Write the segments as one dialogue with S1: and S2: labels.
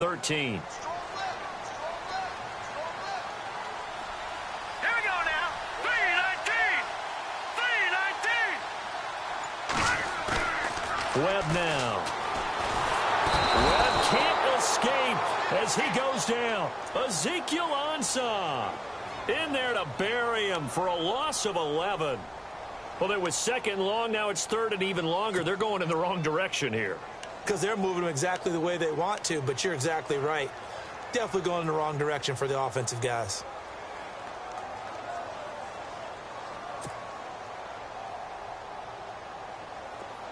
S1: 13. Webb now. Webb can't escape as he goes down. Ezekiel Ansah in there to bury him for a loss of 11. Well, it was second long. Now it's third and even longer. They're going in the wrong direction here.
S2: Because they're moving them exactly the way they want to, but you're exactly right. Definitely going in the wrong direction for the offensive guys.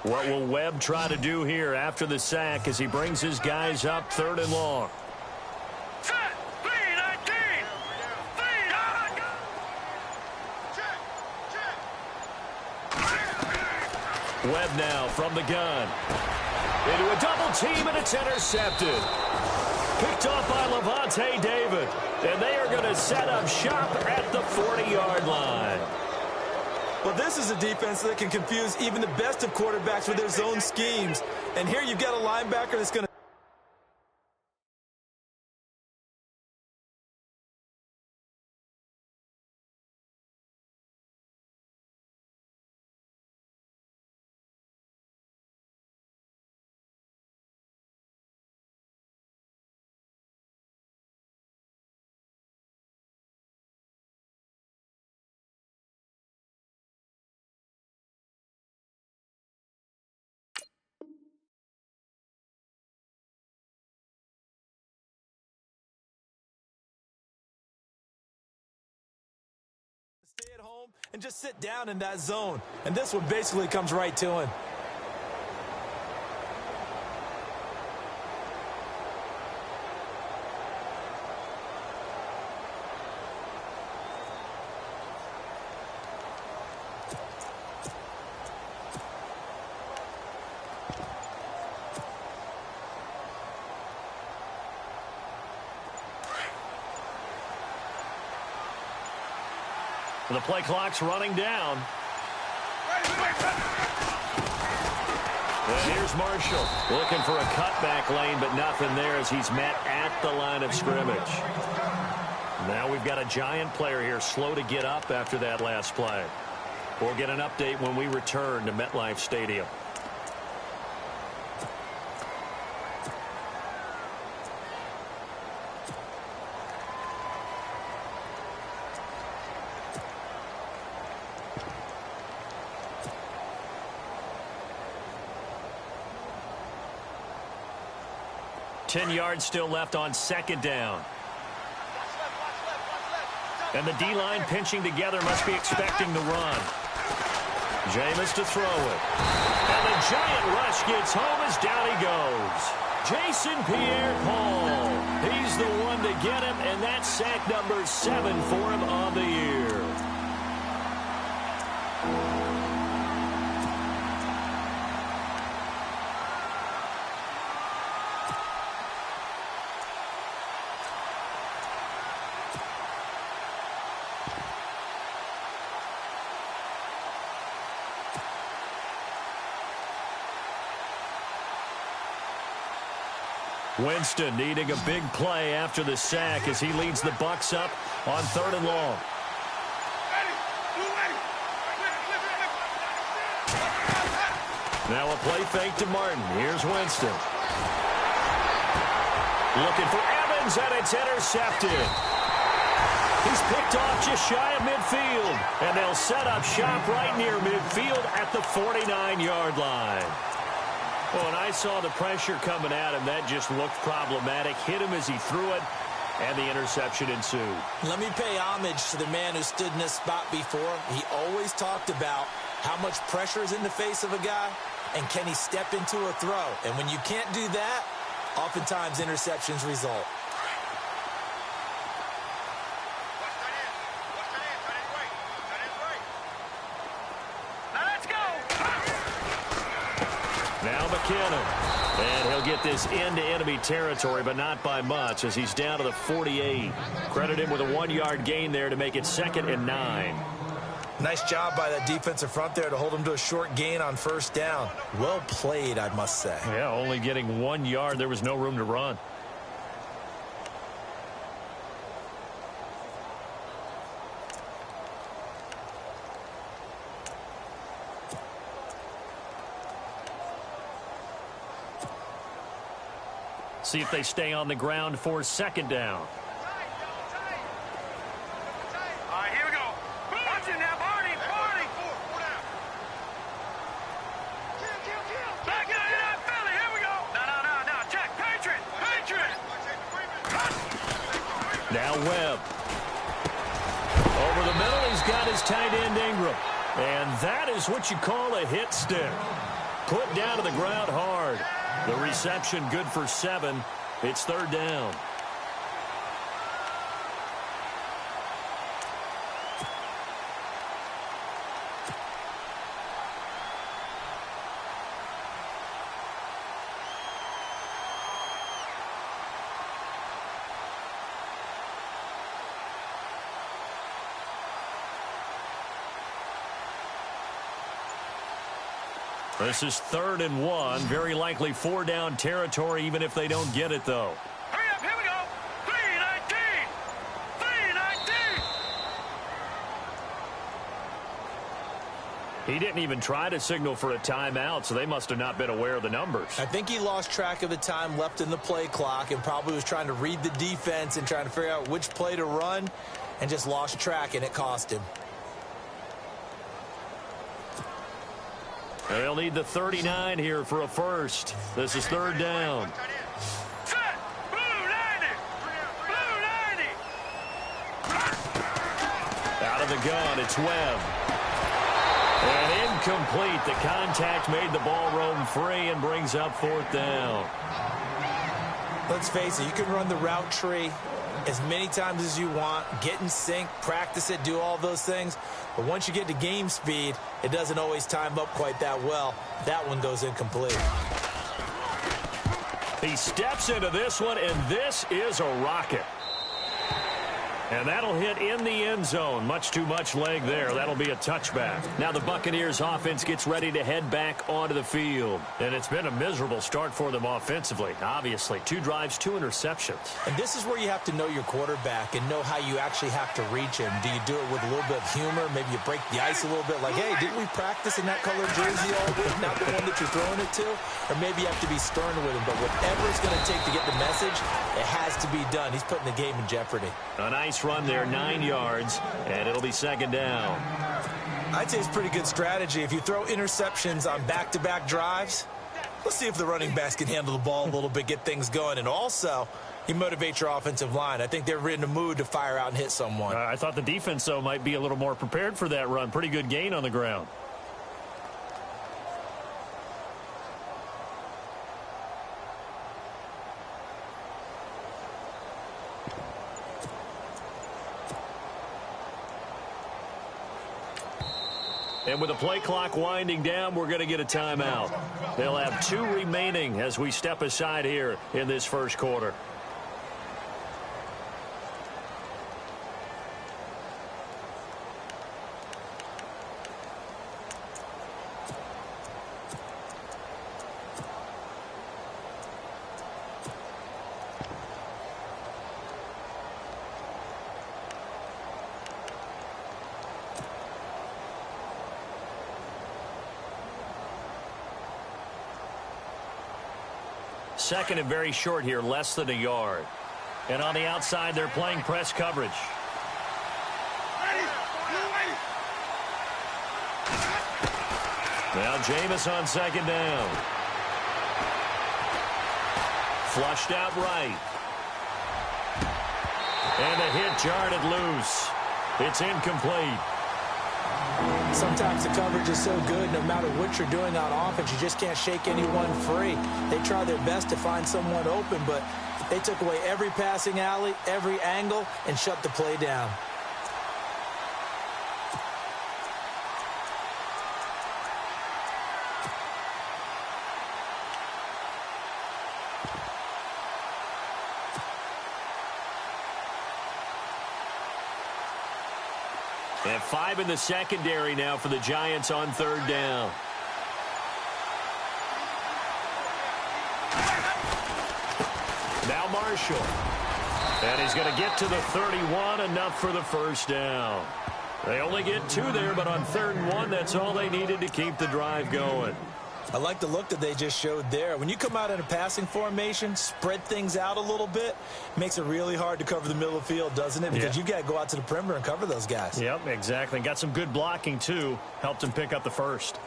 S1: What will Webb try to do here after the sack as he brings his guys up third and long? Webb now from the gun. Into a double team, and it's intercepted. Picked off by Levante David. And they are going to set up shop at the 40-yard line.
S2: Well, this is a defense that can confuse even the best of quarterbacks with their zone schemes. And here you've got a linebacker that's going to stay at home and just sit down in that zone. And this one basically comes right to him.
S1: The play clock's running down. And here's Marshall looking for a cutback lane, but nothing there as he's met at the line of scrimmage. Now we've got a Giant player here slow to get up after that last play. We'll get an update when we return to MetLife Stadium. Ten yards still left on second down. And the D-line pinching together must be expecting the run. Jameis to throw it. And the Giant rush gets home as down he goes. Jason Pierre-Paul. He's the one to get him, and that's sack number 7 for him on the year. Winston needing a big play after the sack as he leads the Bucs up on third and long. Now a play fake to Martin. Here's Winston. Looking for Evans, and it's intercepted. He's picked off just shy of midfield, and they'll set up shop right near midfield at the 49-yard line. Well, when I saw the pressure coming at him, that just looked problematic. Hit him as he threw it, and the interception ensued. Let me pay homage to the man who stood in this spot before. He always talked about how much pressure is in the face of a guy, and can he step into a throw. And when you can't do that, oftentimes interceptions result. Now McKinnon, and he'll get this into enemy territory, but not by much as he's down to the 48. Credit him with a 1-yard gain there to make it 2nd and 9.
S2: Nice job by that defensive front there to hold him to a short gain on first down. Well played, I must say.
S1: Yeah, only getting 1 yard. There was no room to run. see if they stay on the ground for second down.
S3: All right, here we go. Watch it now, Barney. Back out of that Philly. Here we go. No. Check. Patriot.
S1: Now Webb. Over the middle, he's got his tight end Ingram. And that is what you call a hit stick. Put down to the ground hard. The reception good for 7. It's third down. This is 3rd and 1. Very likely 4-down territory, even if they don't get it, though.
S3: Hurry up, here we go. 3:19.
S1: He didn't even try to signal for a timeout, so they must have not been aware of the numbers.
S2: I think he lost track of the time left in the play clock and probably was trying to read the defense and trying to figure out which play to run and just lost track, and it cost him.
S1: They'll need the 39 here for a first. This is third down.
S3: Set. Blue 90.
S1: Out of the gun, it's Webb. And incomplete. The contact made the ball roam free and brings up 4th down.
S2: Let's face it, you can run the route tree as many times as you want, get in sync, practice it, do all those things. But once you get to game speed, it doesn't always time up quite that well. That one goes incomplete.
S1: He steps into this one, and this is a rocket. And that'll hit in the end zone. Much too much leg there. That'll be a touchback. Now the Buccaneers offense gets ready to head back onto the field. And it's been a miserable start for them offensively. Obviously, 2 drives, 2 interceptions.
S2: And this is where you have to know your quarterback and know how you actually have to reach him. Do you do it with a little bit of humor? Maybe you break the ice a little bit like, hey, didn't we practice in that colored jersey all week? Not the one that you're throwing it to? Or maybe you have to be stern with him. But whatever it's going to take to get the message, it has to be done. He's putting the game in jeopardy.
S1: A nice run there, 9 yards, and it'll be second down.
S2: I'd say it's pretty good strategy. If you throw interceptions on back-to-back drives, let's see if the running backs can handle the ball a little bit, get things going. And also, you motivate your offensive line. I think they're in the mood to fire out and hit someone.
S1: I thought the defense, though, might be a little more prepared for that run. Pretty good gain on the ground. And with the play clock winding down, we're going to get a timeout. They'll have 2 remaining as we step aside here in this first quarter. Second and very short here, less than a yard. And on the outside, they're playing press coverage. Now Jameis on second down. Flushed out right. And a hit jarred it loose. It's incomplete.
S2: Sometimes the coverage is so good, no matter what you're doing on offense, you just can't shake anyone free. They try their best to find someone open, but they took away every passing alley, every angle, and shut the play down.
S1: And 5 in the secondary now for the Giants on third down. Now Marshall. And he's going to get to the 31, enough for the first down. They only get 2 there, but on 3rd and 1, that's all they needed to keep the drive going.
S2: I like the look that they just showed there. When you come out in a passing formation, spread things out a little bit, makes it really hard to cover the middle of the field, doesn't it? Because you've got to go out to the perimeter and cover those guys.
S1: Yep, exactly. Got some good blocking, too. Helped him pick up the first.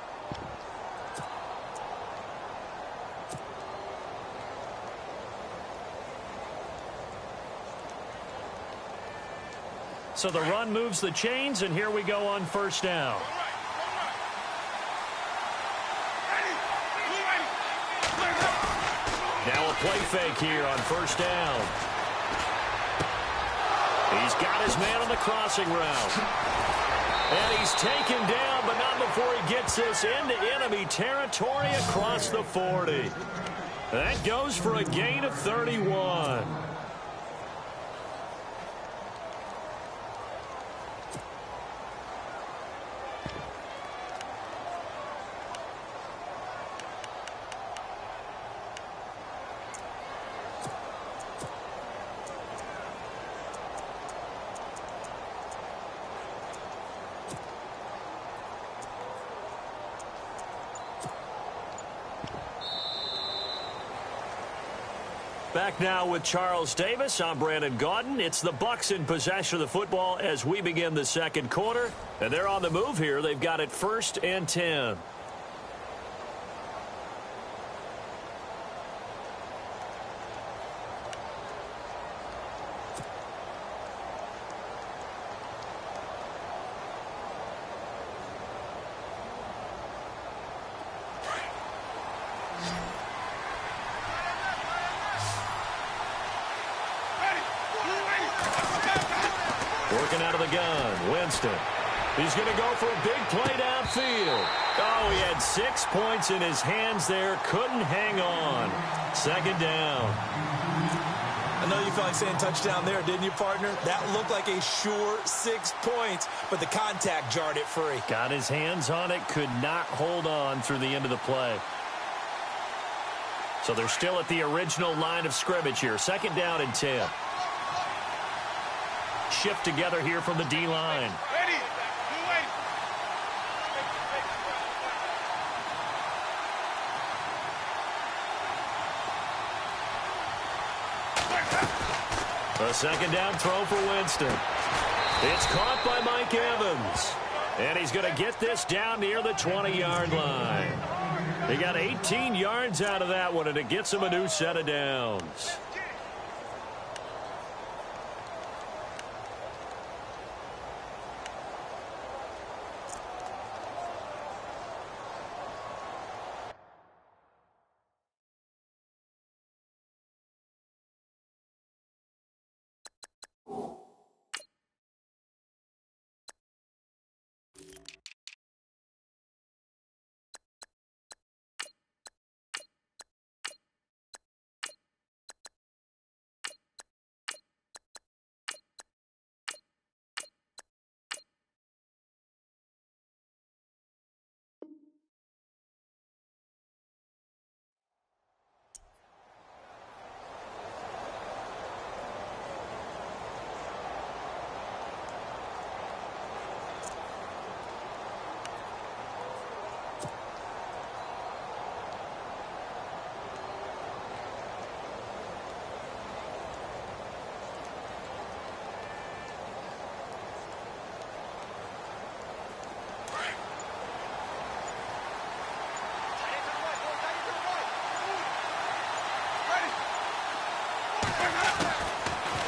S1: So the run moves the chains, and here we go on first down. Now a play fake here on first down. He's got his man on the crossing route. And he's taken down, but not before he gets this into enemy territory across the 40. That goes for a gain of 31. Back now with Charles Davis. I'm Brandon Gaudin. It's the Bucs in possession of the football as we begin the second quarter. And they're on the move here. They've got it 1st and 10. Working out of the gun, Winston. He's going to go for a big play downfield. Oh, he had 6 points in his hands there. Couldn't hang on. Second down.
S2: I know you felt like saying touchdown there, didn't you, partner? That looked like a sure 6 points, but the contact jarred it free.
S1: Got his hands on it, could not hold on through the end of the play. So they're still at the original line of scrimmage here. Second down and 10. Shift together here from the D-line. A second down throw for Winston. It's caught by Mike Evans. And he's going to get this down near the 20-yard line. He got 18 yards out of that one, and it gets him a new set of downs.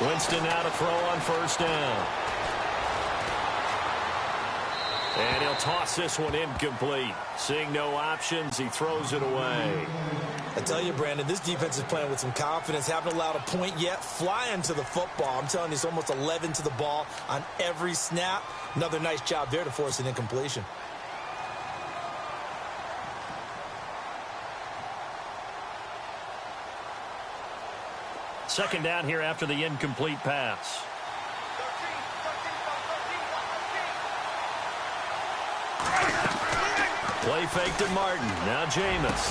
S1: Winston now to throw on first down. And he'll toss this one incomplete. Seeing no options, he throws it away.
S2: I tell you, Brandon, this defense is playing with some confidence. Haven't allowed a point yet. Flying to the football. I'm telling you, it's almost 11 to the ball on every snap. Another nice job there to force an incompletion.
S1: Second down here after the incomplete pass. Play fake to Martin. Now Jameis.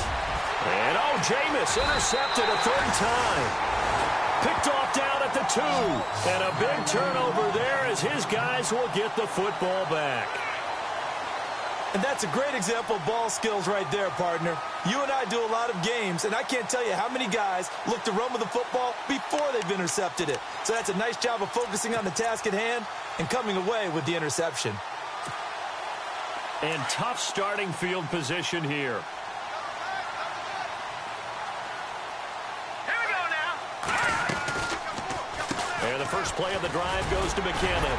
S1: And Jameis intercepted a third time. Picked off down at the 2. And a big turnover there as his guys will get the football back.
S2: And that's a great example of ball skills right there, partner. You and I do a lot of games, and I can't tell you how many guys look to run with the football before they've intercepted it. So that's a nice job of focusing on the task at hand and coming away with the interception.
S1: And tough starting field position here.
S3: Here we go now.
S1: And the first play of the drive goes to McKinnon.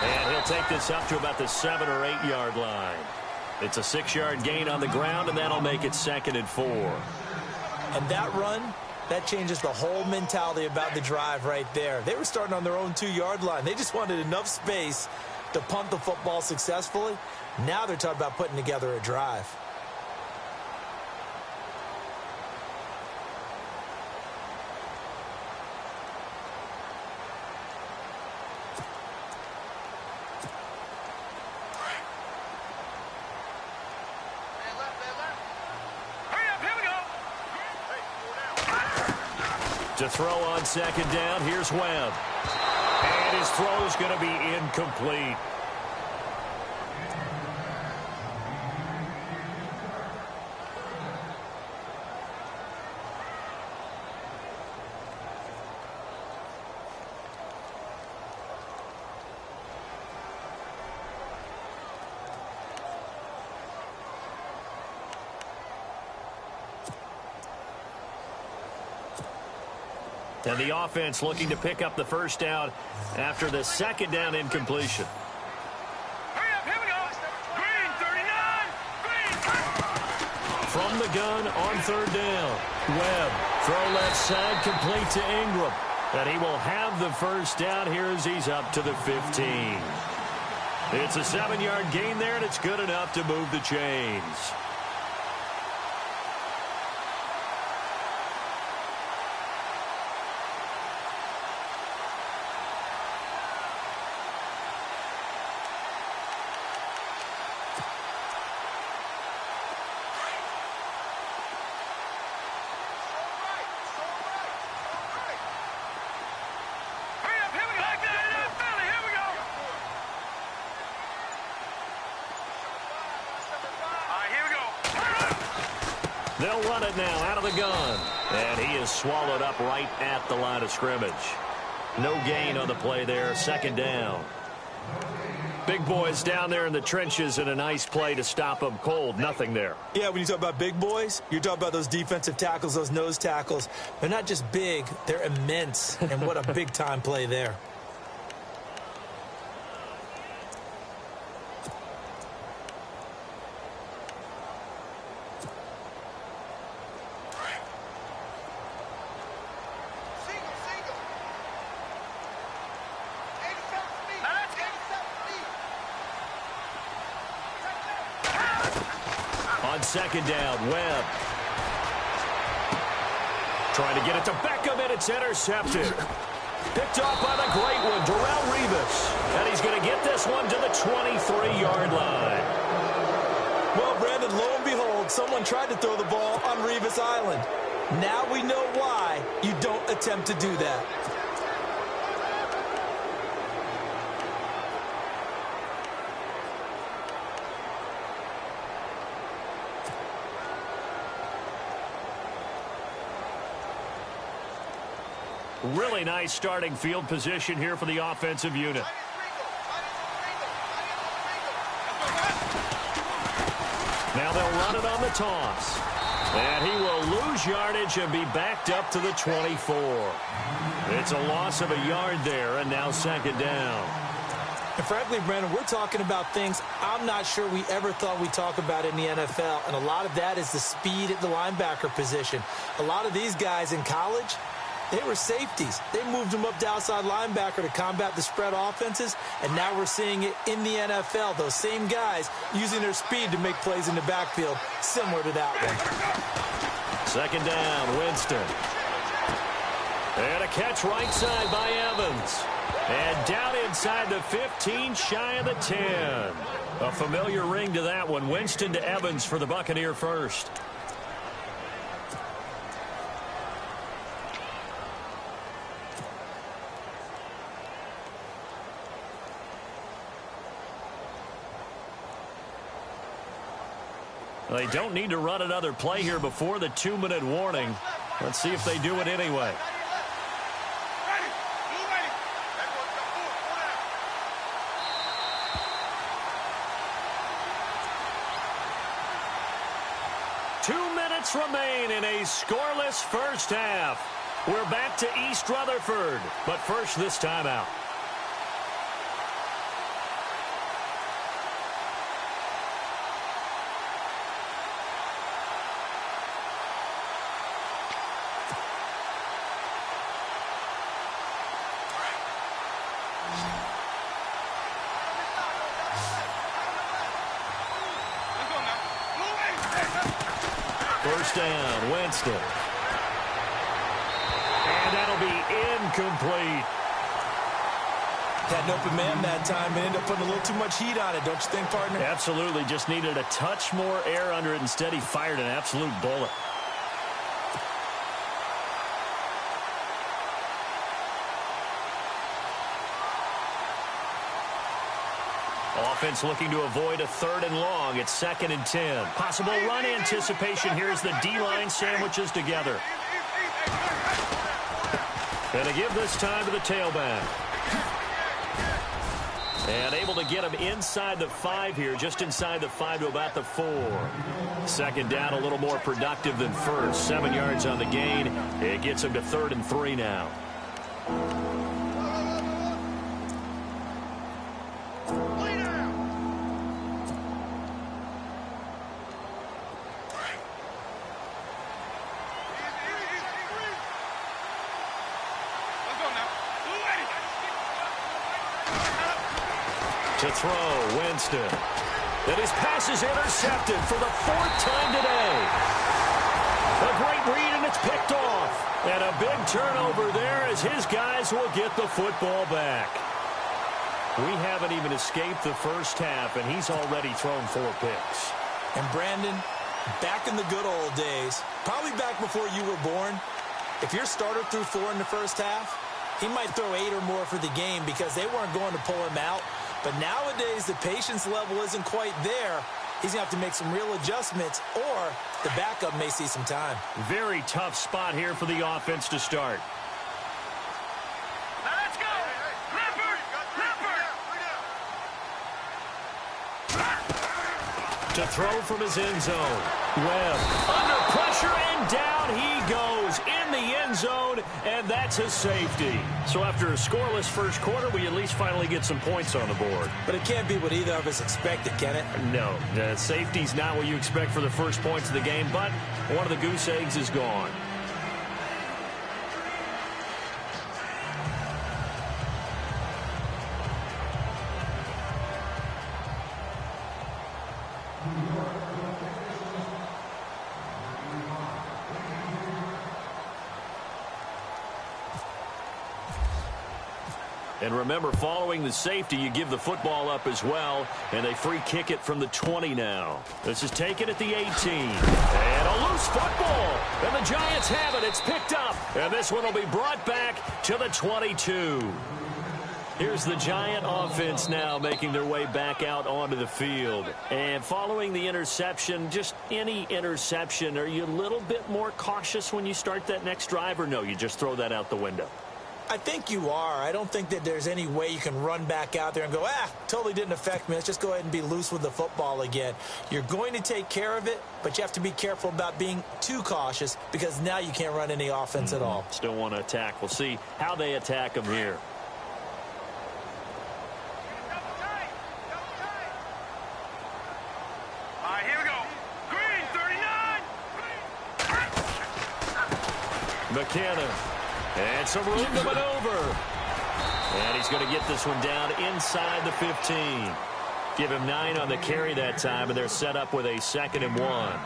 S1: And he'll take this up to about the 7 or 8 yard line. It's a 6-yard gain on the ground, and that'll make it 2nd and 4.
S2: And that run, that changes the whole mentality about the drive right there. They were starting on their own 2-yard line. They just wanted enough space to punt the football successfully. Now they're talking about putting together a drive.
S1: To throw on 2nd down, here's Webb. And his throw is going to be incomplete. And the offense looking to pick up the first down after the 2nd down incompletion.
S3: Hurry up, here we go. Green, 39. Green.
S1: From the gun on 3rd down. Webb, throw left side, complete to Ingram. And he will have the first down here as he's up to the 15. It's a 7-yard gain there, and it's good enough to move the chains. They'll run it now out of the gun. And he is swallowed up right at the line of scrimmage. No gain on the play there. 2nd down. Big boys down there in the trenches, and a nice play to stop them cold. Nothing there.
S2: Yeah, when you talk about big boys, you're talking about those defensive tackles, those nose tackles. They're not just big, they're immense. And what a big-time play there.
S1: On 2nd down, Webb. Trying to get it to Beckham, and it's intercepted. Picked off by the great one, Darrelle Revis. And he's going to get this one to the 23-yard line.
S2: Well, Brandon, lo and behold, someone tried to throw the ball on Revis Island. Now we know why you don't attempt to do that.
S1: Really nice starting field position here for the offensive unit. Now they'll run it on the toss. And he will lose yardage and be backed up to the 24. It's a loss of a yard there, and now 2nd down.
S2: And frankly, Brandon, we're talking about things I'm not sure we ever thought we'd talk about in the NFL. And a lot of that is the speed at the linebacker position. A lot of these guys in college, they were safeties. They moved them up to outside linebacker to combat the spread offenses, and now we're seeing it in the NFL. Those same guys using their speed to make plays in the backfield, similar to that one.
S1: 2nd down, Winston. And a catch right side by Evans. And down inside the 15, shy of the 10. A familiar ring to that one. Winston to Evans for the Buccaneer first. They don't need to run another play here before the 2-minute warning. Let's see if they do it anyway. Remain in a scoreless first half. We're back to East Rutherford, but first this timeout. First down, Winston. And that'll be incomplete.
S2: Had an open man that time and ended up putting a little too much heat on it, don't you think, partner?
S1: Absolutely. Just needed a touch more air under it. Instead, he fired an absolute bullet. Offense looking to avoid a 3rd and long. It's 2nd and 10. Possible run anticipation here as the D-line sandwiches together. And to give this time to the tailback. And able to get him inside the 5 here, just inside the 5 to about the 4. 2nd down, a little more productive than first. 7 yards on the gain. It gets him to 3rd and 3 now. To throw, Winston. And his pass is intercepted for the 4th time today. A great read, and it's picked off. And a big turnover there as his guys will get the football back. We haven't even escaped the first half, and he's already thrown 4 picks.
S2: And Brandon, back in the good old days, probably back before you were born, if your starter threw 4 in the first half, he might throw 8 or more for the game because they weren't going to pull him out. But nowadays, the patience level isn't quite there. He's going to have to make some real adjustments, or the backup may see some time.
S1: Very tough spot here for the offense to start.
S3: Now let's go. Leopard.
S1: To throw from his end zone. Webb under pressure, and down he goes in the end zone, and that's a safety. So after a scoreless first quarter, we at least finally get some points on the board.
S2: But it can't be what either of us expected, can it?
S1: No, the safety's not what you expect for the first points of the game, but one of the goose eggs is gone. And remember, following the safety, you give the football up as well, and they free kick it from the 20 now. This is taken at the 18. And a loose football. And the Giants have it. It's picked up. And this one will be brought back to the 22. Here's the Giant offense now making their way back out onto the field. And following the interception, just any interception, are you a little bit more cautious when you start that next drive, or no, you just throw that out the window?
S2: I think you are. I don't think that there's any way you can run back out there and go, totally didn't affect me. Let's just go ahead and be loose with the football again. You're going to take care of it, but you have to be careful about being too cautious because now you can't run any offense at all.
S1: Still want to attack. We'll see how they attack them here.
S3: All right, here we go. Green, 39.
S1: McKinnon. And some room to maneuver. And he's going to get this one down inside the 15. Give him 9 on the carry that time, and they're set up with a 2nd and 1.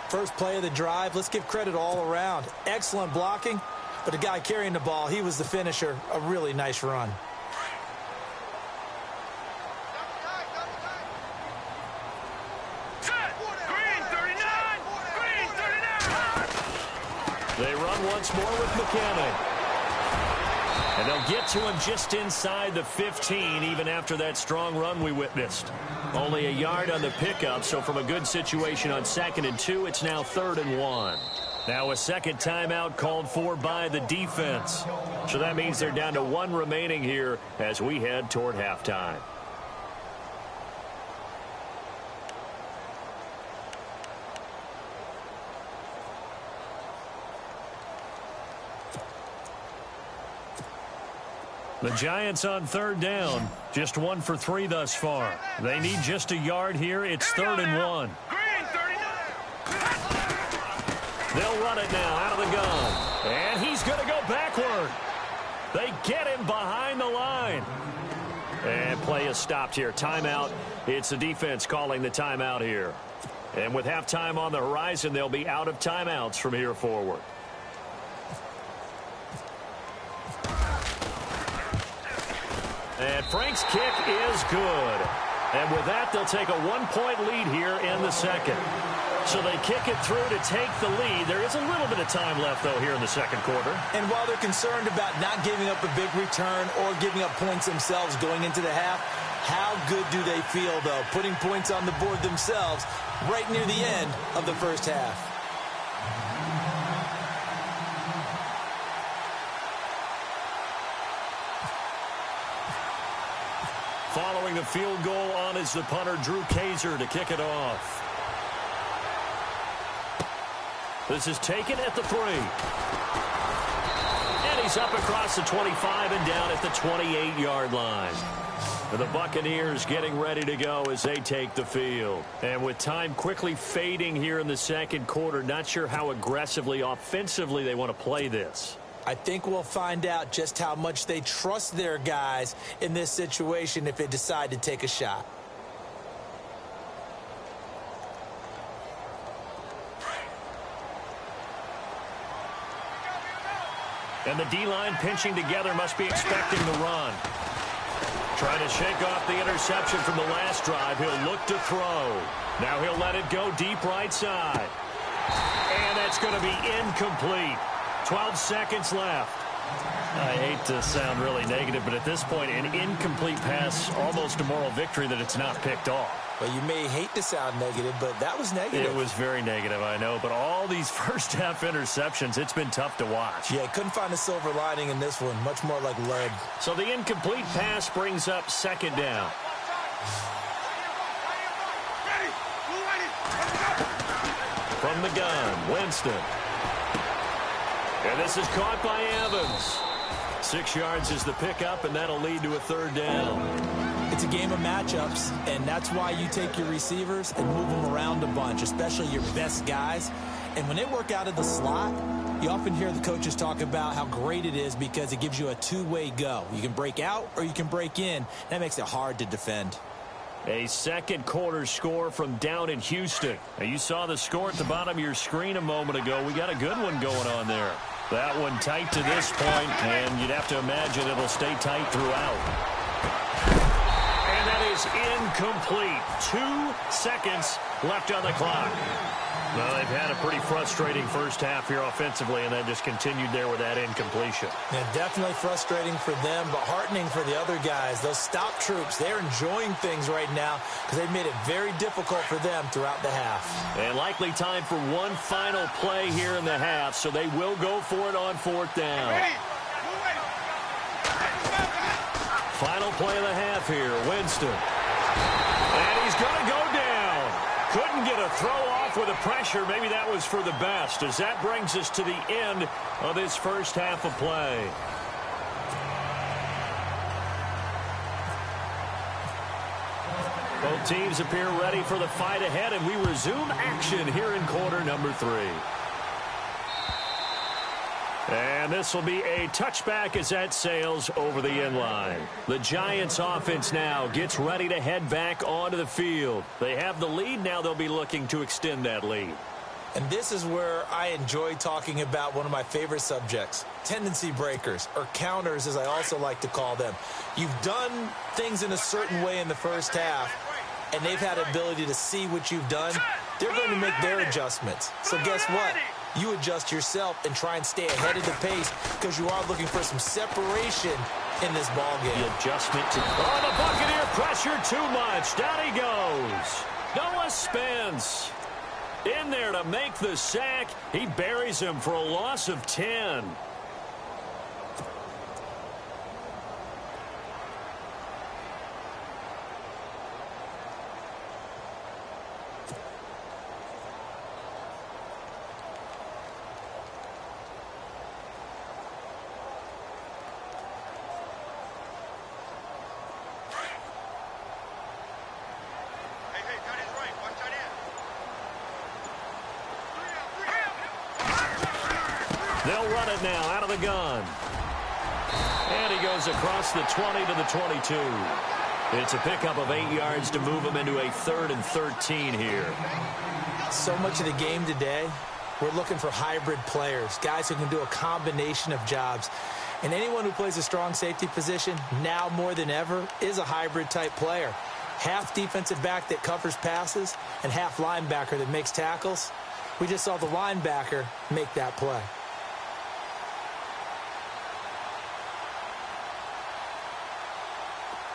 S2: First play of the drive, let's give credit all around. Excellent blocking, but the guy carrying the ball, he was the finisher. A really nice run.
S1: They run once more with McKinnon. And they'll get to him just inside the 15, even after that strong run we witnessed. Only a yard on the pickup, so from a good situation on 2nd and 2, it's now 3rd and 1. Now a second timeout called for by the defense. So that means they're down to 1 remaining here as we head toward halftime. The Giants on 3rd down. Just 1 for 3 thus far. They need just a yard here. It's 3rd and 1. They'll run it now out of the gun. And he's going to go backward. They get him behind the line. And play is stopped here. Timeout. It's the defense calling the timeout here. And with halftime on the horizon, they'll be out of timeouts from here forward. And Frank's kick is good. And with that, they'll take a 1-point lead here in the second. So they kick it through to take the lead. There is a little bit of time left, though, here in the second quarter.
S2: And while they're concerned about not giving up a big return or giving up points themselves going into the half, how good do they feel, though, putting points on the board themselves right near the end of the first half?
S1: Following the field goal on is the punter, Drew Kaiser, to kick it off. This is taken at the 3. And he's up across the 25 and down at the 28-yard line. The Buccaneers getting ready to go as they take the field. And with time quickly fading here in the second quarter, not sure how aggressively, offensively they want to play this.
S2: I think we'll find out just how much they trust their guys in this situation if they decide to take a shot.
S1: And the D-line pinching together, must be expecting the run. Trying to shake off the interception from the last drive. He'll look to throw. Now he'll let it go deep right side. And that's going to be incomplete. 12 seconds left. I hate to sound really negative, but at this point, an incomplete pass, almost a moral victory that it's not picked off.
S2: Well, you may hate to sound negative, but that was negative.
S1: It was very negative, I know. But all these first-half interceptions, it's been tough to watch.
S2: Yeah, couldn't find a silver lining in this one. Much more like lead.
S1: So the incomplete pass brings up 2nd down. From the gun, Winston. And this is caught by Evans. 6 yards is the pickup, and that'll lead to a 3rd down.
S2: It's a game of matchups, and that's why you take your receivers and move them around a bunch, especially your best guys. And when they work out of the slot, you often hear the coaches talk about how great it is because it gives you a two-way go. You can break out or you can break in. That makes it hard to defend.
S1: A second quarter score from down in Houston. Now, you saw the score at the bottom of your screen a moment ago. We got a good one going on there. That one tight to this point, and you'd have to imagine it'll stay tight throughout. And that is incomplete. 2 seconds left on the clock. Well, they've had a pretty frustrating first half here offensively, and that just continued there with that incompletion.
S2: Yeah, definitely frustrating for them, but heartening for the other guys. Those stop troops, they're enjoying things right now because they've made it very difficult for them throughout the half.
S1: And likely time for one final play here in the half, so they will go for it on 4th down. Final play of the half here, Winston. And he's going to go down. Couldn't get a throw off with the pressure. Maybe that was for the best, as that brings us to the end of this first half of play. Both teams appear ready for the fight ahead, and we resume action here in quarter number 3. And this will be a touchback as that sails over the end line. The Giants offense now gets ready to head back onto the field. They have the lead. Now they'll be looking to extend that lead.
S2: And this is where I enjoy talking about one of my favorite subjects, tendency breakers, or counters as I also like to call them. You've done things in a certain way in the first half, and they've had ability to see what you've done. They're going to make their adjustments. So guess what? you adjust yourself and try and stay ahead of the pace because you are looking for some separation in this ball game.
S1: The adjustment to... Oh, the Buccaneer pressure too much. Down he goes. Noah Spence in there to make the sack. He buries him for a loss of 10. They'll run it now out of the gun. And he goes across the 20 to the 22. It's a pickup of 8 yards to move him into a 3rd and 13 here.
S2: So much of the game today, we're looking for hybrid players, guys who can do a combination of jobs. And anyone who plays a strong safety position, now more than ever, is a hybrid type player. Half defensive back that covers passes and half linebacker that makes tackles. We just saw the linebacker make that play.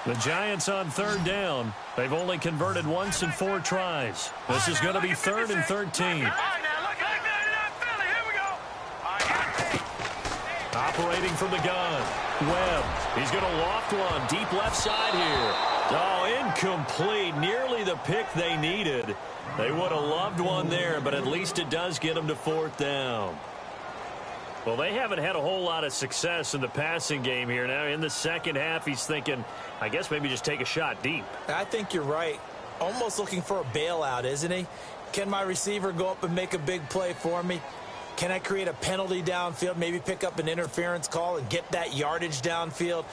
S1: The Giants on 3rd down. They've only converted once in 4 tries. This is going to be 3rd and 13. Operating from the gun. Webb. He's going to loft one. Deep left side here. Oh, incomplete. Nearly the pick they needed. They would have loved one there, but at least it does get them to 4th down. Well, they haven't had a whole lot of success in the passing game here. Now, in the second half, he's thinking, I guess maybe just take a shot deep.
S2: I think you're right. Almost looking for a bailout, isn't he? Can my receiver go up and make a big play for me? Can I create a penalty downfield, maybe pick up an interference call and get that yardage downfield?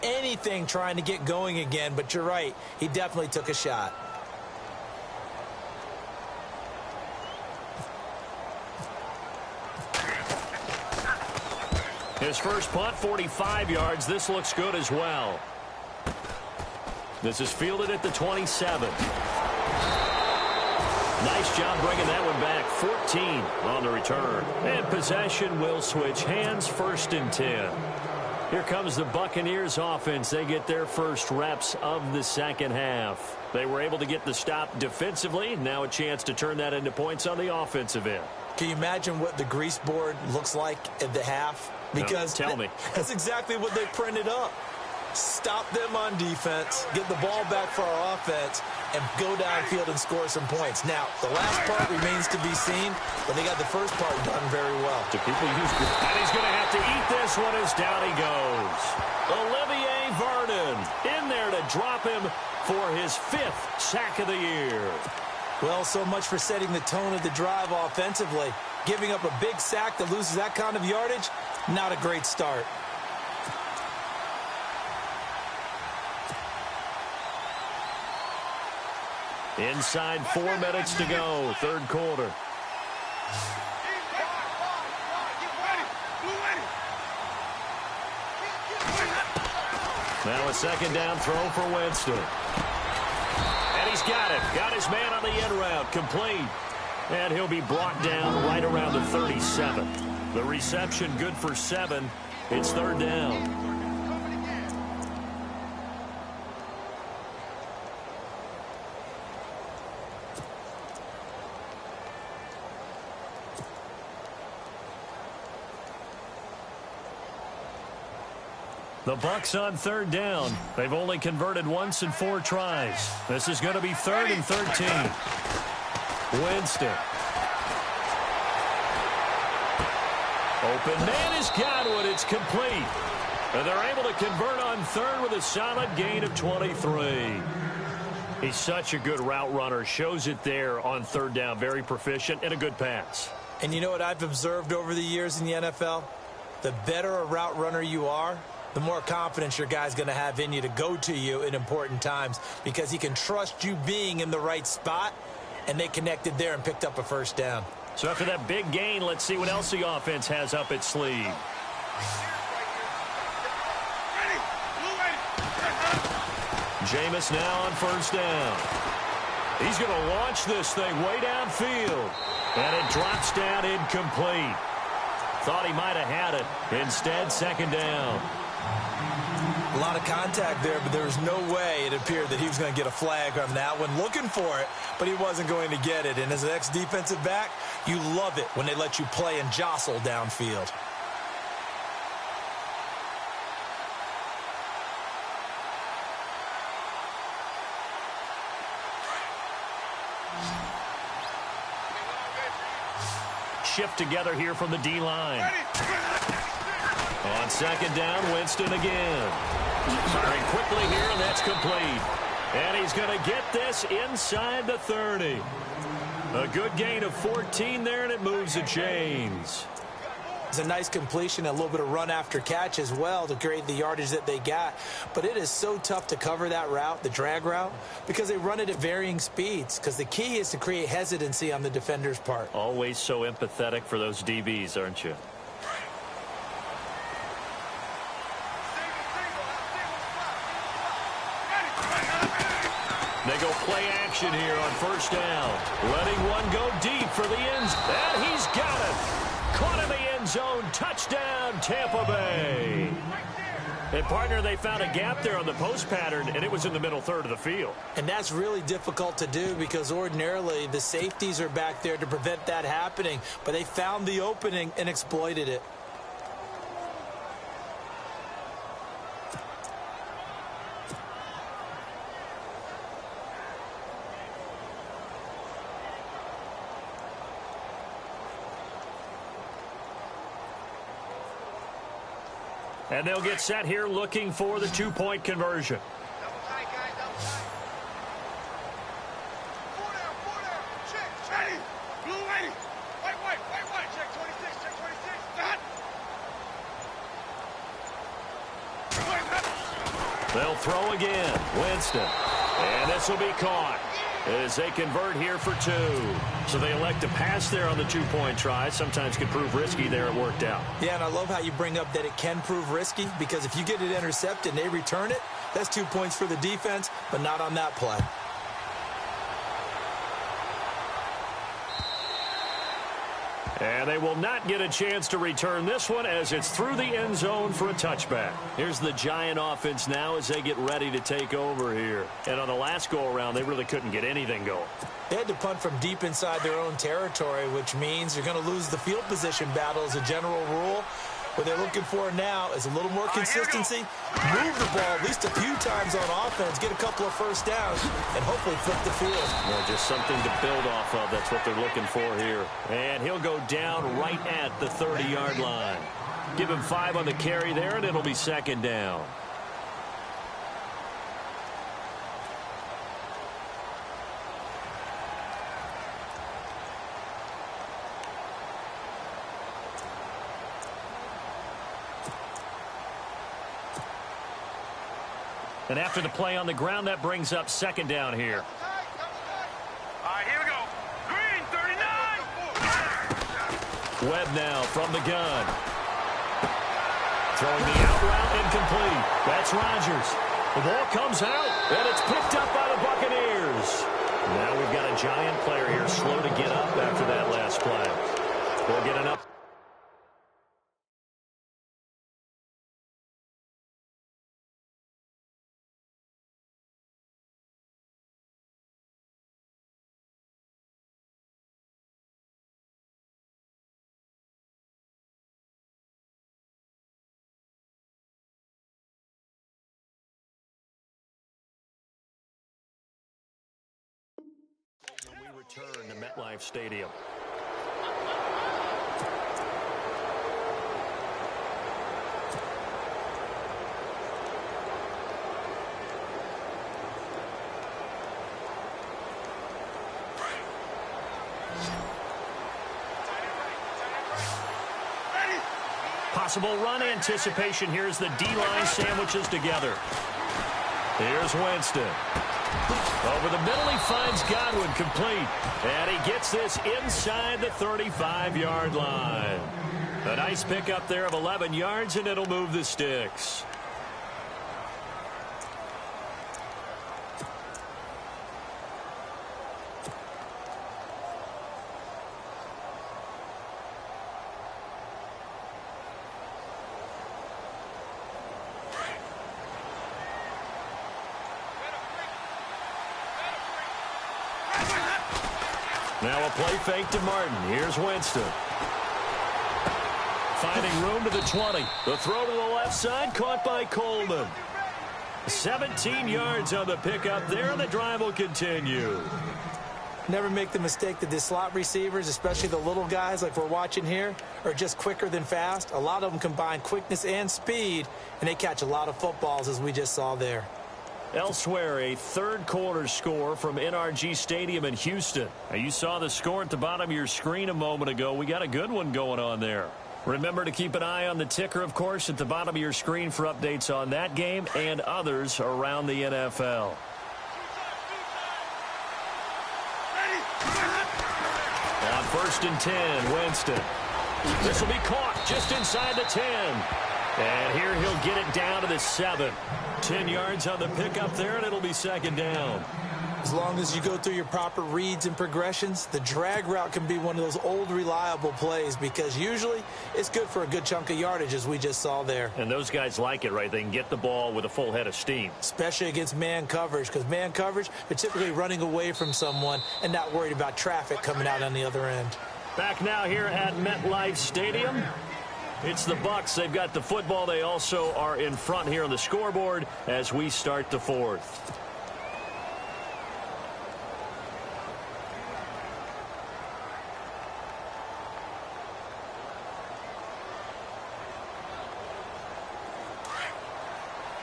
S2: Anything trying to get going again, but you're right. He definitely took a shot.
S1: His first punt, 45 yards. This looks good as well. This is fielded at the 27. Nice job bringing that one back. 14 on the return. And possession will switch hands, 1st and 10. Here comes the Buccaneers offense. They get their first reps of the second half. They were able to get the stop defensively. Now a chance to turn that into points on the offensive end.
S2: Can you imagine what the grease board looks like at the half? Because
S1: no, tell me.
S2: That's exactly what they printed up. Stop them on defense, get the ball back for our offense, and go downfield and score some points. Now, the last part remains to be seen, but they got the first part done very well.
S1: Do people use it? And he's going to have to eat this one as down he goes. Olivier Vernon in there to drop him for his 5th sack of the year.
S2: Well, so much for setting the tone of the drive offensively. Giving up a big sack that loses that kind of yardage, not a great start.
S1: Inside 4 minutes to go, 3rd quarter. Now a 2nd down throw for Winston. And he's got it. Got his man on the end route. Complete. And he'll be brought down right around the 37. The reception good for 7. It's 3rd down. The Bucs on 3rd down. They've only converted once in 4 tries. This is going to be 3rd and 13. Winston. Open man has got one. It's complete. And they're able to convert on 3rd with a solid gain of 23. He's such a good route runner. Shows it there on 3rd down. Very proficient and a good pass.
S2: And you know what I've observed over the years in the NFL? The better a route runner you are, the more confidence your guy's going to have in you to go to you in important times because he can trust you being in the right spot, and they connected there and picked up a 1st down.
S1: So after that big gain, let's see what else the offense has up its sleeve. Jameis now on 1st down. He's going to launch this thing way downfield. And it drops down incomplete. Thought he might have had it. Instead, second down.
S2: A lot of contact there, but there was no way it appeared that he was going to get a flag on that one. Looking for it, but he wasn't going to get it. And as an ex-defensive back, you love it when they let you play and jostle downfield.
S1: Shift together here from the D-line. On second down, Winston again. Firing quickly here, and that's complete. And he's going to get this inside the 30. A good gain of 14 there, and it moves the chains.
S2: It's a nice completion, a little bit of run after catch as well to create the yardage that they got. But it is so tough to cover that route, the drag route, because they run it at varying speeds. Because the key is to create hesitancy on the defender's part.
S1: Always so empathetic for those DBs, aren't you? They go play action here on first down. Letting one go deep for the ends. And he's got it. Caught in the end zone. Touchdown, Tampa Bay. And, partner, they found a gap there on the post pattern, and it was in the middle third of the field.
S2: And that's really difficult to do because ordinarily the safeties are back there to prevent that happening. But they found the opening and exploited it.
S1: And they'll get set here looking for the two-point conversion.
S3: Double tight, guys, double tight. Four down, check, ready, blue lady, white, check 26, got.
S1: They'll throw again, Winston. And this will be caught as they convert here for two. So they elect to pass there on the two-point try. Sometimes could prove risky there. It worked out.
S2: Yeah, and I love how you bring up that it can prove risky because if you get it intercepted and they return it, that's 2 points for the defense, but not on that play.
S1: And they will not get a chance to return this one as it's through the end zone for a touchback. Here's the Giant offense now as they get ready to take over here. And on the last go-around, they really couldn't get anything going.
S2: They had to punt from deep inside their own territory, which means you're going to lose the field position battle as a general rule. What they're looking for now is a little more consistency, move the ball at least a few times on offense, get a couple of first downs, and hopefully flip the field.
S1: Well, just something to build off of. That's what they're looking for here. And he'll go down right at the 30-yard line. Give him 5 on the carry there, and it'll be second down. And after the play on the ground, that brings up second down here.
S3: All right, here we go. Green, 39.
S1: Webb now from the gun. Throwing the out route, incomplete. That's Rodgers. The ball comes out, and it's picked up by the Buccaneers. Now we've got a Giant player here slow to get up after that last play. We'll get an up. Return to MetLife Stadium. Possible run anticipation. Here's the D-line sandwiches together. Here's Winston. Over the middle, he finds Godwin complete. And he gets this inside the 35-yard line. A nice pickup there of 11 yards, and it'll move the sticks. Now a play fake to Martin. Here's Winston. Finding room to the 20. The throw to the left side, caught by Coleman. 17 yards on the pickup there, and the drive will continue.
S2: Never make the mistake that the slot receivers, especially the little guys like we're watching here, are just quicker than fast. A lot of them combine quickness and speed, and they catch a lot of footballs, as we just saw there.
S1: Elsewhere, a third-quarter score from NRG Stadium in Houston. Now, you saw the score at the bottom of your screen a moment ago. We got a good one going on there. Remember to keep an eye on the ticker, of course, at the bottom of your screen for updates on that game and others around the NFL. On 1st and 10, Winston. This will be caught just inside the 10. And here he'll get it down to the 7. 10 yards on the pickup there, and it'll be second down.
S2: As long as you go through your proper reads and progressions, the drag route can be one of those old reliable plays because usually it's good for a good chunk of yardage, as we just saw there.
S1: And those guys like it, right? They can get the ball with a full head of steam.
S2: Especially against man coverage, because man coverage, they're typically running away from someone and not worried about traffic coming out on the other end.
S1: Back now here at MetLife Stadium. It's the Bucs. They've got the football. They also are in front here on the scoreboard as we start the fourth.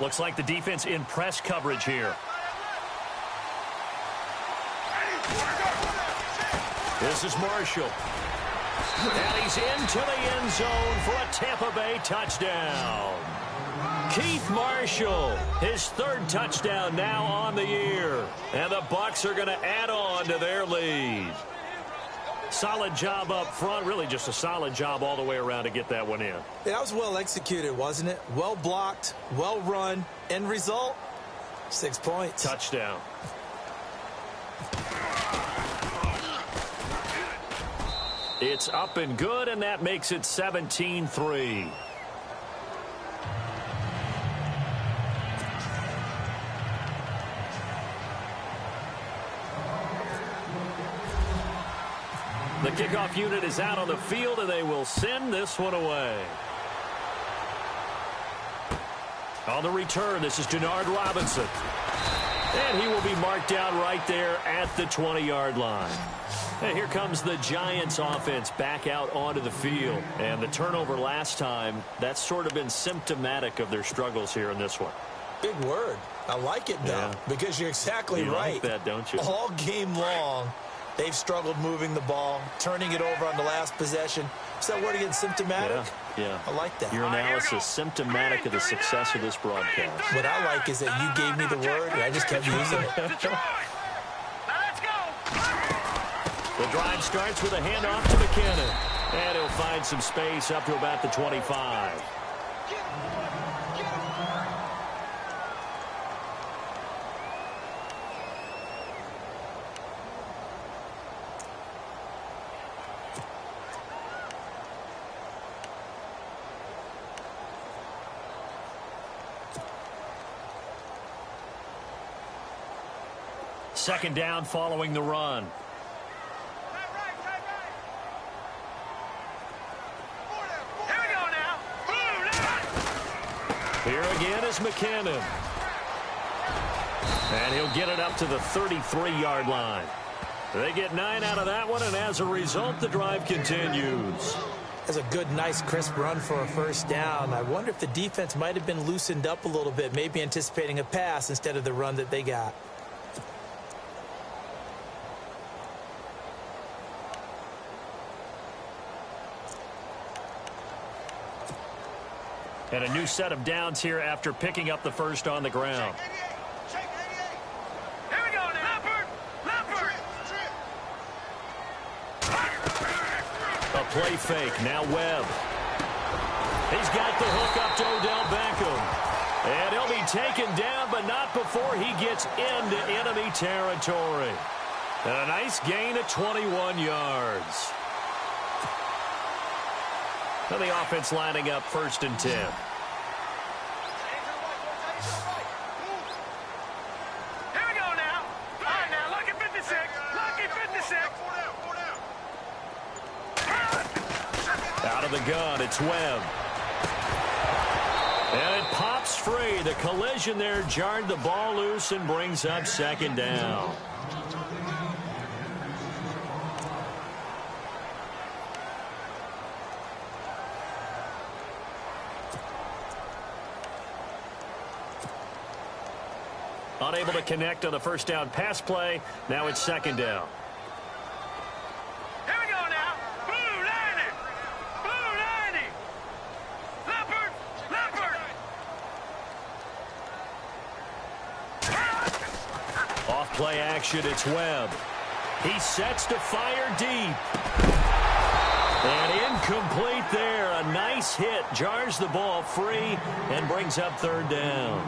S1: Looks like the defense in press coverage here. This is Marshall. And he's into the end zone for a Tampa Bay touchdown. Keith Marshall, his third touchdown now on the year. And the Bucs are going to add on to their lead. Solid job up front, really just a solid job all the way around to get that one in.
S2: Yeah, that was well executed, wasn't it? Well blocked, well run. End result, 6 points.
S1: Touchdown. It's up and good, and that makes it 17-3. The kickoff unit is out on the field, and they will send this one away. On the return, this is Denard Robinson. And he will be marked down right there at the 20-yard line. And here comes the Giants offense back out onto the field. And the turnover last time, that's sort of been symptomatic of their struggles here in this one.
S2: Big word. I like it, though, because you're exactly right.
S1: You like that, don't you?
S2: All game long, they've struggled moving the ball, turning it over on the last possession. Is that word again, symptomatic?
S1: Yeah.
S2: I like that.
S1: Your analysis, symptomatic of the success of this broadcast.
S2: What I like is that you gave me the word, and I just kept using it.
S3: Let's go.
S1: The drive starts with a handoff to McKinnon. And he'll find some space up to about the 25. Second down following the run. Here again is McKinnon. And he'll get it up to the 33-yard line. They get 9 out of that one, and as a result, the drive continues.
S2: That's a good, nice, crisp run for a first down. I wonder if the defense might have been loosened up a little bit, maybe anticipating a pass instead of the run that they got.
S1: And a new set of downs here after picking up the first on the ground.
S3: Here we go now. Leopard.
S1: A play fake. Now Webb. He's got the hook up to Odell Beckham. And he'll be taken down, but not before he gets into enemy territory. And a nice gain of 21 yards. And the offense lining up 1st and 10.
S3: Here we go now. All right, now, look at 56. Look at 56.
S1: Out of the gun, it's Webb. And it pops free. The collision there jarred the ball loose and brings up second down. Unable to connect on the first down pass play. Now it's second down.
S3: Here we go now. Blue 90. Blue 90. Leopard. Leopard.
S1: Off play action, it's Webb. He sets to fire deep. And incomplete there. A nice hit. Jars the ball free and brings up third down.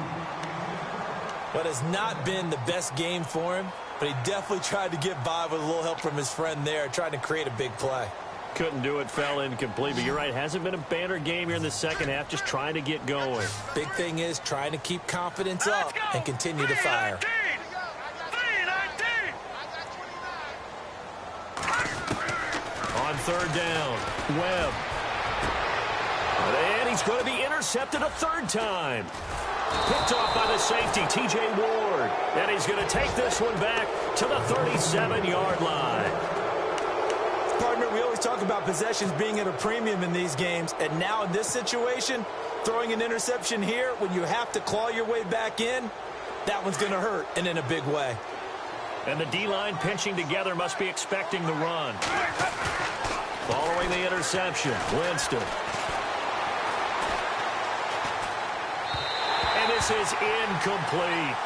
S2: What has not been the best game for him, but he definitely tried to get by with a little help from his friend there, trying to create a big play.
S1: Couldn't do it, fell incomplete. But you're right, hasn't been a banner game here in the second half, just trying to get going.
S2: Big thing is trying to keep confidence up and continue to fire.
S3: 3-19.
S1: On third down, Webb. And he's going to be intercepted a third time. Picked off by the safety, T.J. Ward. And he's going to take this one back to the 37-yard line.
S2: Partner, we always talk about possessions being at a premium in these games. And now in this situation, throwing an interception here when you have to claw your way back in, that one's going to hurt, and in a big way.
S1: And the D-line pinching together must be expecting the run. Following the interception, Winston. And this is incomplete.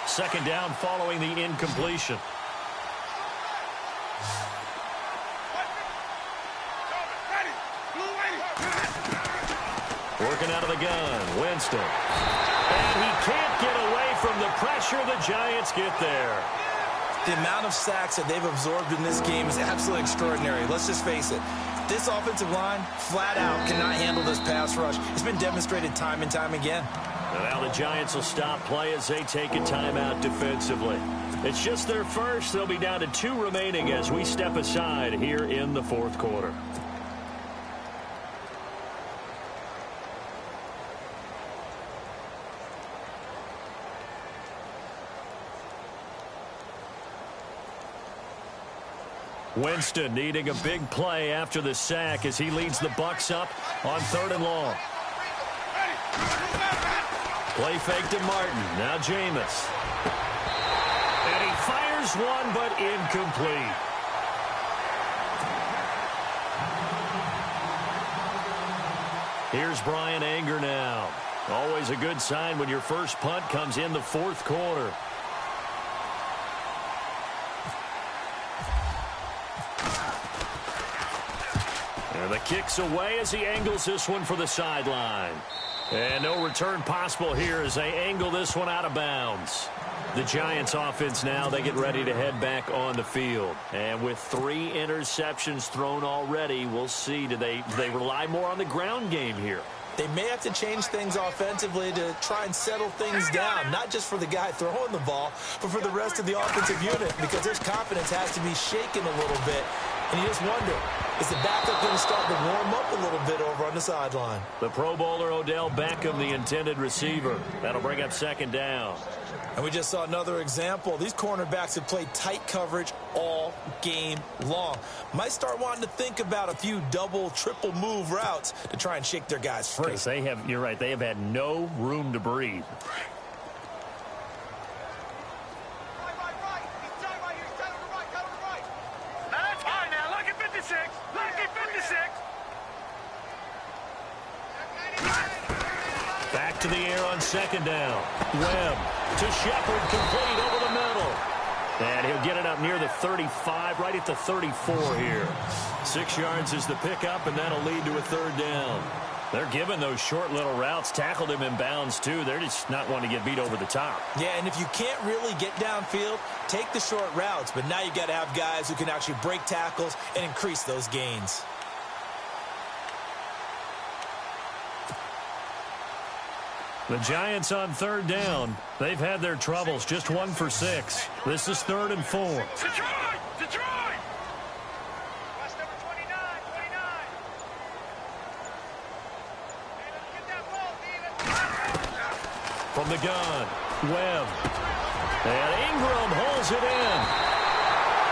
S1: Second down following the incompletion. Working out of the gun, Winston. And he can't get away from the pressure. The Giants get there.
S2: The amount of sacks that they've absorbed in this game is absolutely extraordinary. Let's just face it. This offensive line, flat out, cannot handle this pass rush. It's been demonstrated time and time again.
S1: And now the Giants will stop play as they take a timeout defensively. It's just their first. They'll be down to 2 remaining as we step aside here in the fourth quarter. Winston needing a big play after the sack as he leads the Bucs up on 3rd and long. Play fake to Martin. Now Jameis. And he fires one, but incomplete. Here's Brian Anger now. Always a good sign when your first punt comes in the fourth quarter. And the kick's away as he angles this one for the sideline. And no return possible here as they angle this one out of bounds. The Giants offense now, they get ready to head back on the field. And with 3 interceptions thrown already, we'll see. Do they rely more on the ground game here?
S2: They may have to change things offensively to try and settle things down, not just for the guy throwing the ball, but for the rest of the offensive unit, because his confidence has to be shaken a little bit. And you just wonder, is the backup going to start to warm up a little bit over on the sideline?
S1: The Pro Bowler Odell Beckham, the intended receiver. That'll bring up second down.
S2: And we just saw another example. These cornerbacks have played tight coverage all game long. Might start wanting to think about a few double, triple move routes to try and shake their guys free.
S1: Because they have, you're right, they have had no room to breathe. Back to the air on second down. Webb to Shepard, complete over the middle. And he'll get it up near the 35, right at the 34 here. 6 yards is the pickup, and that'll lead to a third down. They're giving those short little routes, tackled him in bounds, too. They're just not wanting to get beat over the top.
S2: Yeah, and if you can't really get downfield, take the short routes. But now you got to have guys who can actually break tackles and increase those gains.
S1: The Giants on third down. They've had their troubles, just 1 for 6. This is 3rd and 4.
S3: Detroit! Detroit! That's number 29, 29. Hey, let's get that ball, David.
S1: From the gun, Webb. And Ingram holds it in.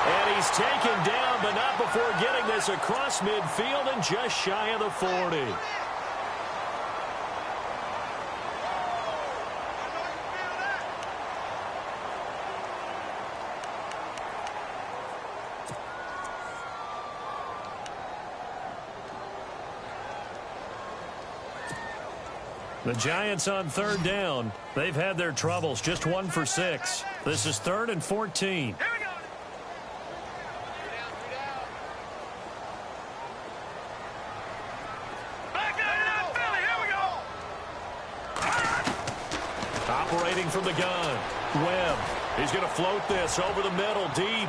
S1: And he's taken down, but not before getting this across midfield and just shy of the 40. The Giants on third down. They've had their troubles, just 1 for 6. This is 3rd and 14.
S3: Here we go. Back out of Philly. Here we go.
S1: Operating from the gun, Webb. He's going to float this over the middle, deep.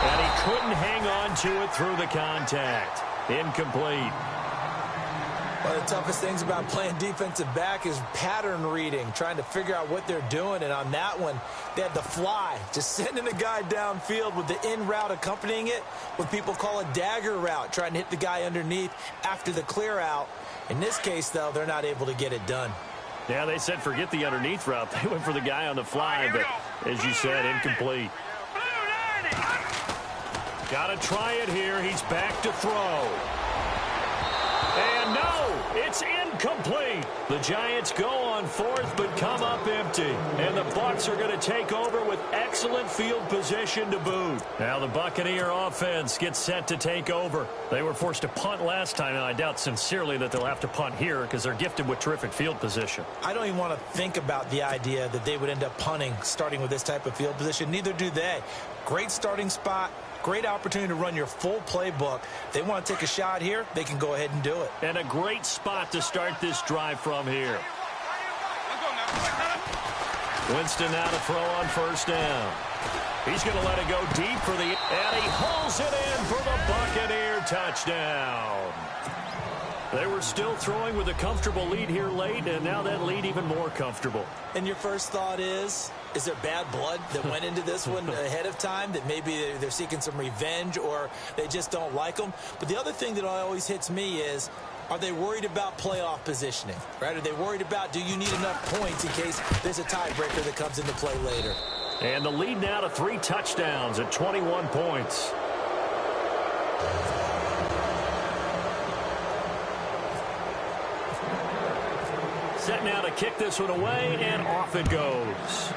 S1: And he couldn't hang on to it through the contact. Incomplete.
S2: One of the toughest things about playing defensive back is pattern reading, trying to figure out what they're doing. And on that one, they had the fly, just sending the guy downfield with the in route accompanying it, what people call a dagger route, trying to hit the guy underneath after the clear out. In this case, though, they're not able to get it done.
S1: Yeah, they said forget the underneath route. They went for the guy on the fly, but as you said, incomplete. Got to try it here. He's back to throw. And no, it's incomplete. The Giants go on 4th, but come up empty. And the Bucs are going to take over with excellent field position to boot. Now the Buccaneer offense gets set to take over. They were forced to punt last time, and I doubt sincerely that they'll have to punt here because they're gifted with terrific field position.
S2: I don't even want to think about the idea that they would end up punting starting with this type of field position. Neither do they. Great starting spot. Great opportunity to run your full playbook. They want to take a shot here, they can go ahead and do it.
S1: And a great spot to start this drive from here. Winston now to throw on 1st down. He's going to let it go deep for the... And he hauls it in for the Buccaneer touchdown. They were still throwing with a comfortable lead here late, and now that lead even more comfortable.
S2: And your first thought is there bad blood that went into this one ahead of time, that maybe they're seeking some revenge or they just don't like them? But the other thing that always hits me is, are they worried about playoff positioning, right? Are they worried about, do you need enough points in case there's a tiebreaker that comes into play later?
S1: And the lead now to 3 touchdowns at 21 points. Set now to kick this one away, and off it goes.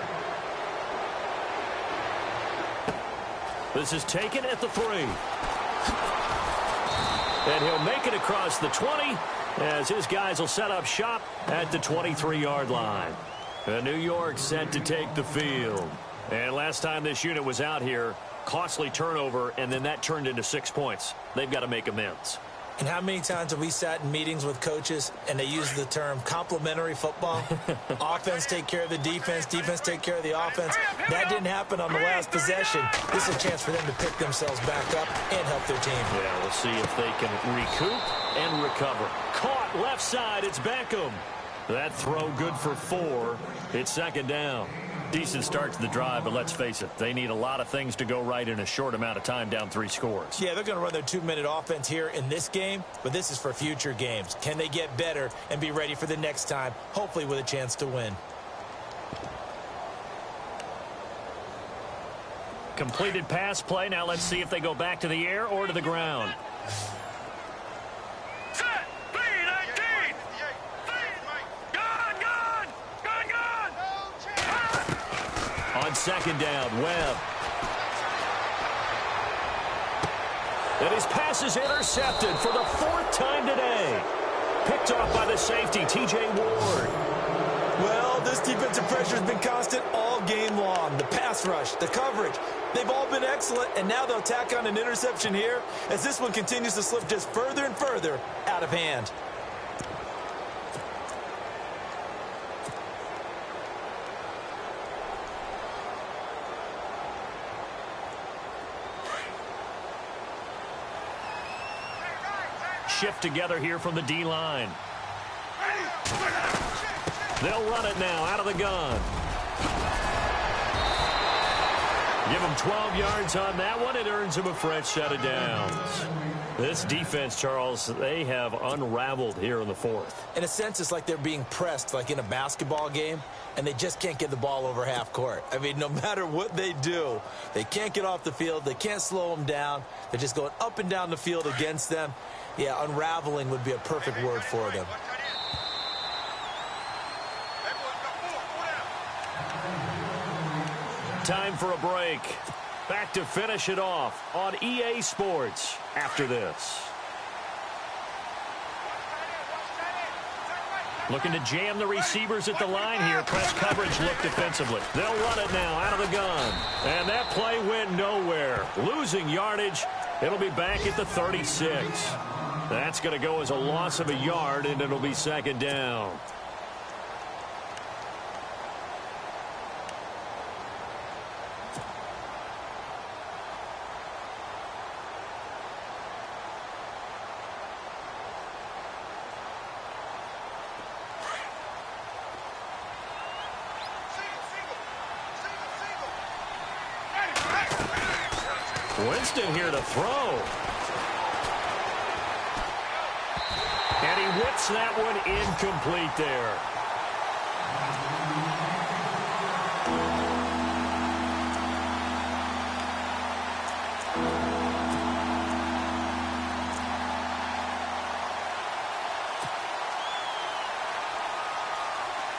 S1: This is taken at the 3. And he'll make it across the 20 as his guys will set up shop at the 23-yard line. New York set to take the field. And last time this unit was out here, costly turnover, and then that turned into 6 points. They've got to make amends.
S2: And how many times have we sat in meetings with coaches and they use the term complementary football? Offense take care of the defense, defense take care of the offense. That didn't happen on the last possession. This is a chance for them to pick themselves back up and help their team.
S1: Yeah, we'll see if they can recoup and recover. Caught left side, it's Beckham. That throw good for 4. It's 2nd down. Decent start to the drive, but let's face it, they need a lot of things to go right in a short amount of time, down 3 scores.
S2: Yeah, they're going to run their 2-minute offense here in this game, but this is for future games. Can they get better and be ready for the next time, hopefully with a chance to win?
S1: Completed pass play. Now let's see if they go back to the air or to the ground.
S3: Set. 3-19.
S1: On 2nd down, Webb. And his pass is intercepted for the 4th time today. Picked off by the safety, T.J. Ward.
S2: Well, this defensive pressure has been constant all game long. The pass rush, the coverage, they've all been excellent, and now they'll tack on an interception here as this one continues to slip just further and further out of hand.
S1: shift together here from the D-line. They'll run it now out of the gun. Give him 12 yards on that one. It earns him a fresh set of downs. This defense, Charles, they have unraveled here in the fourth.
S2: In a sense, it's like they're being pressed like in a basketball game, and they just can't get the ball over half court. I mean, no matter what they do, they can't get off the field. They can't slow them down. They're just going up and down the field against them. Yeah, unraveling would be a perfect word for them.
S1: Time for a break. Back to finish it off on EA Sports after this. Looking to jam the receivers at the line here. Press coverage look defensively. They'll run it now out of the gun. And that play went nowhere. Losing yardage. It'll be back at the 36. That's going to go as a loss of a yard, and it'll be second down. Winston here to throw. And he whips that one incomplete there.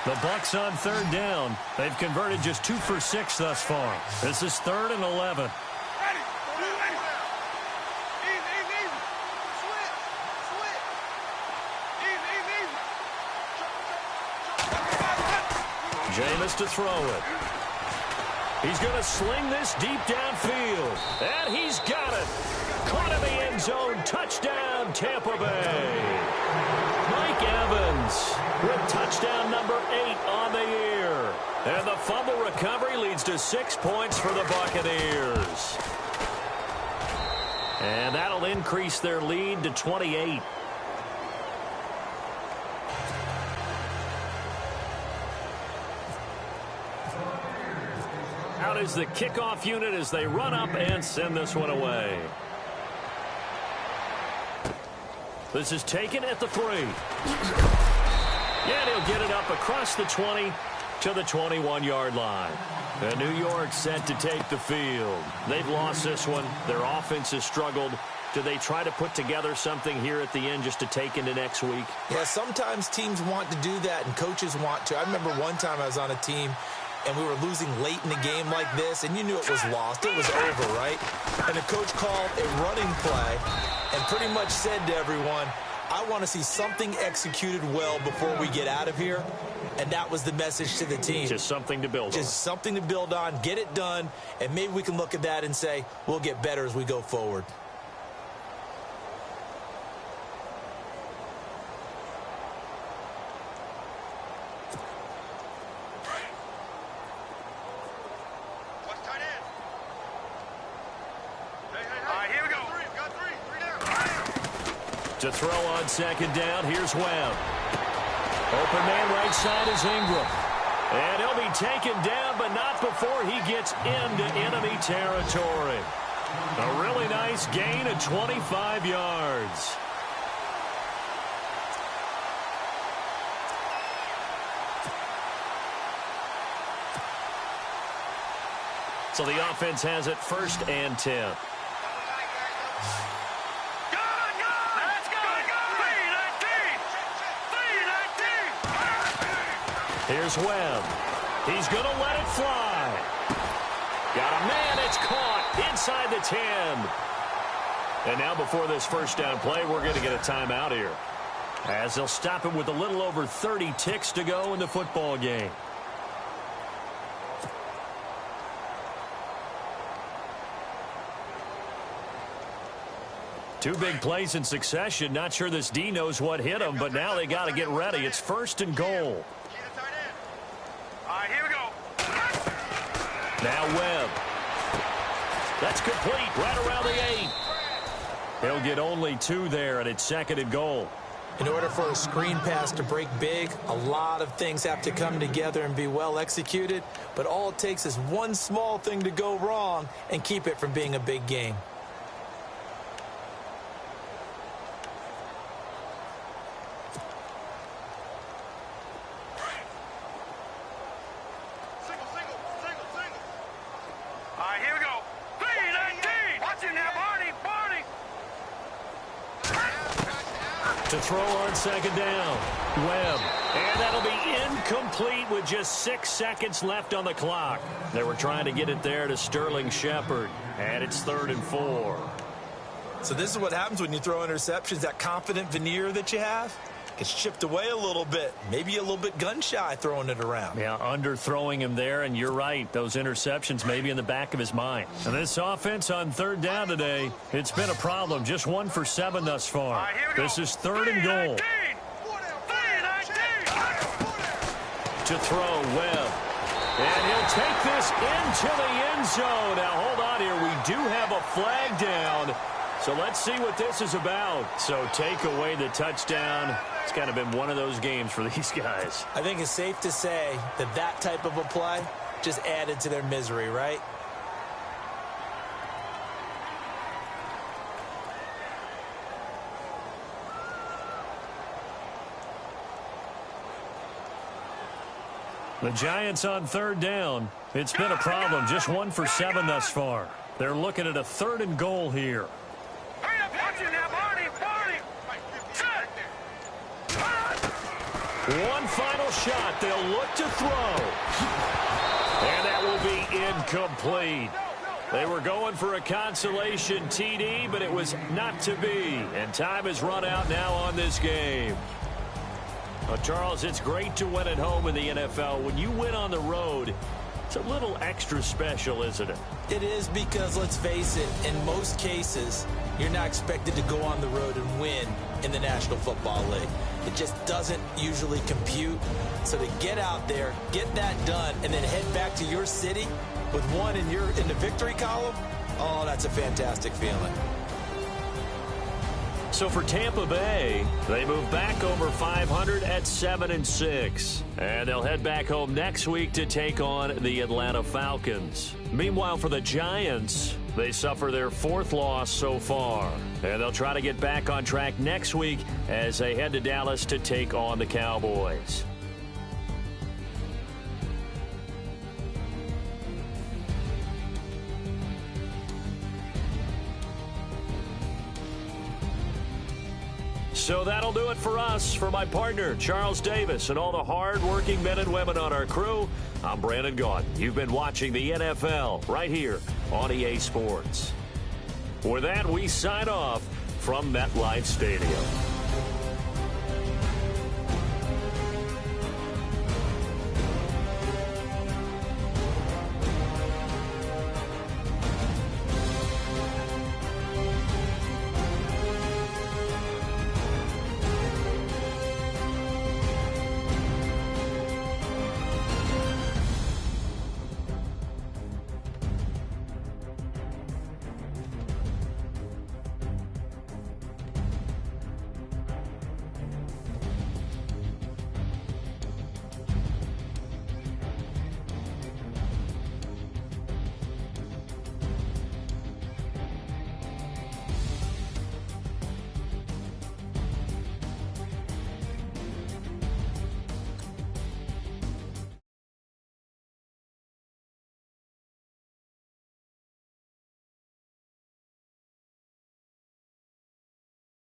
S1: The Bucs on third down. They've converted just 2 for 6 thus far. This is 3rd and 11. Jameis to throw it. He's going to sling this deep downfield. And he's got it. Caught in the end zone. Touchdown, Tampa Bay. Mike Evans with touchdown number 8 on the year. And the fumble recovery leads to 6 points for the Buccaneers. And that'll increase their lead to 28. Out is the kickoff unit as they run up and send this one away. This is taken at the 3. And he'll get it up across the 20 to the 21-yard line. And New York set to take the field. They've lost this one. Their offense has struggled. Do they try to put together something here at the end just to take into next week?
S2: Yeah, sometimes teams want to do that and coaches want to. I remember one time I was on a team and we were losing late in the game like this, and you knew it was lost. It was over, right? And the coach called a running play and pretty much said to everyone, I want to see something executed well before we get out of here. And that was the message to the team.
S1: Just something to build on.
S2: Just something to build on, get it done, and maybe we can look at that and say, we'll get better as we go forward.
S1: To throw on second down, here's Webb. Open man right side is Ingram. And he'll be taken down, but not before he gets into enemy territory. A really nice gain of 25 yards. So the offense has it 1st and 10. Here's Webb. He's going to let it fly. Got a man. It's caught inside the 10. And now before this first down play, we're going to get a timeout here, as they'll stop it with a little over 30 ticks to go in the football game. Two big plays in succession. Not sure this D knows what hit him, but now they got to get ready. It's 1st and goal.
S3: Here we go.
S1: Now Webb. That's complete right around the 8. He'll get only 2 there, and it's 2nd and goal.
S2: In order for a screen pass to break big, a lot of things have to come together and be well executed, but all it takes is one small thing to go wrong and keep it from being a big game.
S3: All right, here we go. 3-19. Watch it now, Barney.
S1: To throw on 2nd down. Webb. And that'll be incomplete with just 6 seconds left on the clock. They were trying to get it there to Sterling Shepard. And it's 3rd and 4.
S2: So this is what happens when you throw interceptions. That confident veneer that you have gets chipped away a little bit. Maybe a little bit gun-shy throwing it around.
S1: Yeah, underthrowing him there, and you're right. Those interceptions may be in the back of his mind. And this offense on 3rd down today, it's been a problem. Just 1 for 7 thus far.
S3: Right,
S1: this is 3rd and goal.
S3: 3-19.
S1: To throw, Webb. And he'll take this into the end zone. Now, hold on here. We do have a flag down. So let's see what this is about. So take away the touchdown. It's kind of been one of those games for these guys.
S2: I think it's safe to say that that type of a play just added to their misery, right?
S1: The Giants on 3rd down. It's been a problem. Just 1 for 7 thus far. They're looking at a 3rd and goal here.
S3: Hurry up, watch it now, Barney.
S1: One final shot. They'll look to throw. And that will be incomplete. They were going for a consolation TD, but it was not to be. And time has run out now on this game. Well, Charles, it's great to win at home in the NFL. When you win on the road, it's a little extra special, isn't it?
S2: It is because, let's face it, in most cases, you're not expected to go on the road and win in the National Football League. It just doesn't usually compute. So to get out there, get that done, and then head back to your city with 1 in the victory column, oh, that's a fantastic feeling.
S1: So for Tampa Bay, they move back over 500 at 7-6. And they'll head back home next week to take on the Atlanta Falcons. Meanwhile, for the Giants, they suffer their 4th loss so far. And they'll try to get back on track next week as they head to Dallas to take on the Cowboys. So that'll do it for us. For my partner, Charles Davis, and all the hard-working men and women on our crew, I'm Brandon Gaudin. You've been watching the NFL right here on EA Sports. With that, we sign off from MetLife Stadium.